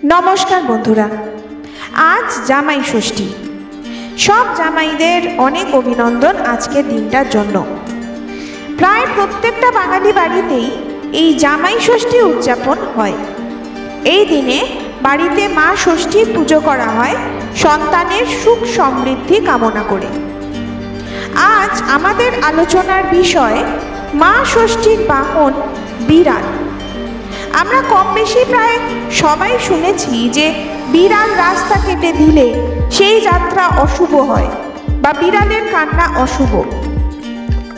নমস্কার বন্ধুরা, আজ জামাই ষষ্ঠী। সব জামাইদের অনেক অভিনন্দন আজকের দিনটার জন্য। প্রায় প্রত্যেকটা বাঙালি বাড়িতেই এই জামাই ষষ্ঠী উদযাপন হয়। এই দিনে বাড়িতে মা ষষ্ঠীর পুজো করা হয় সন্তানের সুখ সমৃদ্ধি কামনা করে। আজ আমাদের আলোচনার বিষয় মা ষষ্ঠীর বাহন বিড়াল। আমরা কম বেশি প্রায় সবাই শুনেছি যে বিড়াল রাস্তা কেটে দিলে সেই যাত্রা অশুভ হয় বা বিড়ালের কান্না অশুভ।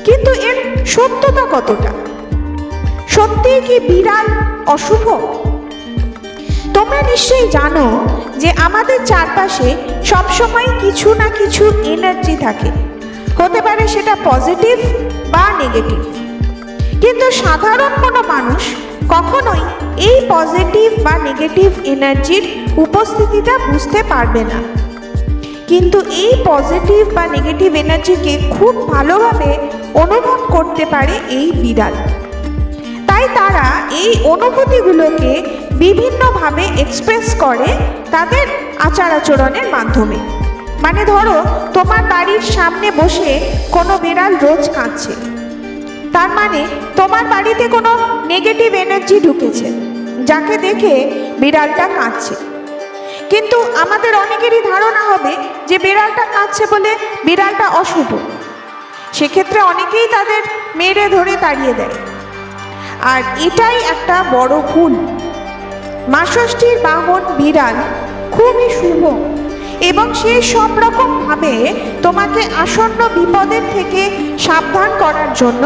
কিন্তু এর সত্যতা কতটা? সত্যিই কি বিড়াল অশুভ? তোমরা নিশ্চয়ই জানো যে আমাদের চারপাশে সবসময় কিছু না কিছু এনার্জি থাকে, হতে পারে সেটা পজিটিভ বা নেগেটিভ। কিন্তু সাধারণ কোনো মানুষ কখনোই এই পজিটিভ বা নেগেটিভ এনার্জির উপস্থিতিটা বুঝতে পারবে না। কিন্তু এই পজিটিভ বা নেগেটিভ এনার্জিকে খুব ভালোভাবে অনুভব করতে পারে এই বিড়াল। তাই তারা এই অনুভূতিগুলোকে বিভিন্নভাবে এক্সপ্রেস করে তাদের আচার আচরণের মাধ্যমে। মানে ধরো, তোমার বাড়ির সামনে বসে কোনো বিড়াল রোজ কাঁদছে, তার মানে তোমার বাড়িতে কোনো নেগেটিভ এনার্জি ঢুকেছে, যাকে দেখে বিড়ালটা কাঁদছে। কিন্তু আমাদের অনেকেরই ধারণা হবে যে বিড়ালটা কাঁদছে বলে বিড়ালটা অশুভ। সেক্ষেত্রে অনেকেই তাদের মেরে ধরে তাড়িয়ে দেয়, আর এটাই একটা বড় ভুল। মা ষষ্ঠীর বাহন বিড়াল খুবই শুভ এবং সে সব রকমভাবে তোমাকে আসন্ন বিপদের থেকে সাবধান করার জন্য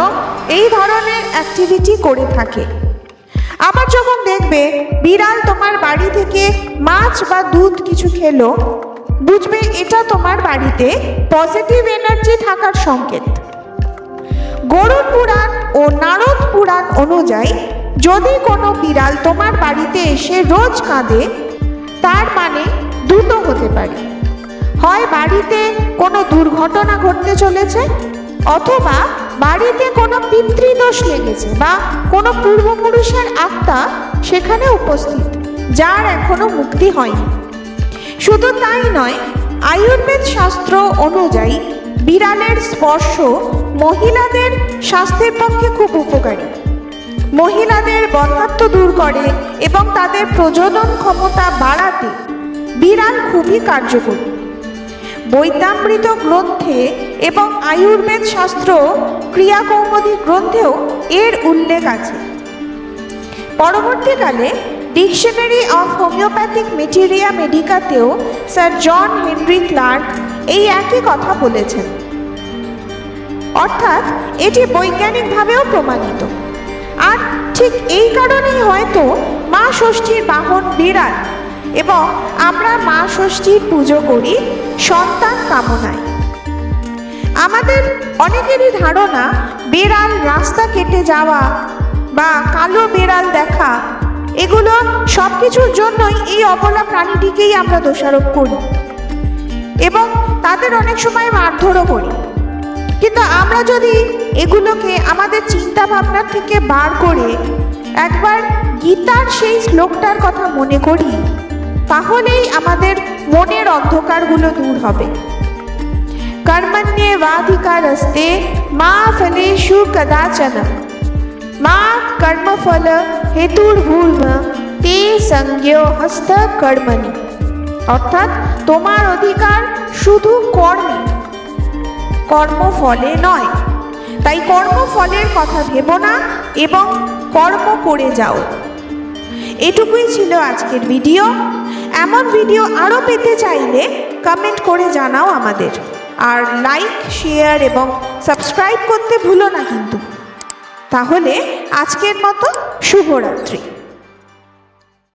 এই ধরনের অ্যাক্টিভিটি করে থাকে। আবার যখন দেখবে বিড়াল তোমার বাড়ি থেকে মাছ বা দুধ কিছু খেলো, বুঝবে এটা তোমার বাড়িতে পজিটিভ এনার্জি থাকার সংকেত। গরুড় পুরাণ ও নারদ পুরাণ অনুযায়ী যদি কোনো বিড়াল তোমার বাড়িতে এসে রোজ কাঁদে, তার মানে দুটো হতে পারে। হয় বাড়িতে কোনো দুর্ঘটনা ঘটতে চলেছে, অথবা বাড়িতে কোনো পিতৃদোষ লেগেছে বা কোনো পূর্বপুরুষের আত্মা সেখানে উপস্থিত, যার এখনো মুক্তি হয়নি। শুধু তাই নয়, আয়ুর্বেদ শাস্ত্র অনুযায়ী বিড়ালের স্পর্শ মহিলাদের স্বাস্থ্যের পক্ষে খুব উপকারী। মহিলাদের বন্ধ্যাত্ব দূর করে এবং তাদের প্রজনন ক্ষমতা বাড়াতে বিড়াল খুবই কার্যকরী। বৈদ্যামৃত গ্রন্থে এবং আয়ুর্বেদ শাস্ত্র ক্রিয়াকৌমুদী গ্রন্থেও এর উল্লেখ আছে। পরবর্তীকালে ডিকশনারি অফ হোমিওপ্যাথিক মেটেরিয়া মেডিকাতেও স্যার জন হেনরি ক্লার্ক এই একই কথা বলেছেন। অর্থাৎ এটি বৈজ্ঞানিকভাবেও প্রমাণিত। আর ঠিক এই কারণেই হয়তো মা ষষ্ঠীর বাহন বিড়াল এবং আমরা মা ষষ্ঠীর পুজো করি সন্তান কামনায়। আমাদের অনেকেরই ধারণা বিড়াল রাস্তা কেটে যাওয়া বা কালো বিড়াল দেখা, এগুলো সব কিছুর জন্যই এই অবলা প্রাণীটিকেই আমরা দোষারোপ করি এবং তাদের অনেক সময় মারধরও করি। কিন্তু আমরা যদি এগুলোকে আমাদের চিন্তা ভাবনার থেকে বার করে একবার গীতার সেই শ্লোকটার কথা মনে করি, তাহলেই আমাদের মনের অন্ধকারগুলো দূর হবে। কর্মণ্যেবাধিকারস্তে মা ফলেষু কদাচন মা কর্মফল হেতুর্ভূর্ম তে সংজ্ঞো হস্ত কর্মণি। অর্থাৎ তোমার অধিকার শুধু কর্মে, কর্মফলে নয়। তাই কর্মফলের কথা ভেবো না এবং কর্ম করে যাও। এটুকুই ছিল আজকের ভিডিও। এমন ভিডিও আরও পেতে চাইলে কমেন্ট করে জানাও আমাদের, আর লাইক, শেয়ার এবং সাবস্ক্রাইব করতে ভুলো না কিন্তু। তাহলে আজকের মতো শুভরাত্রি।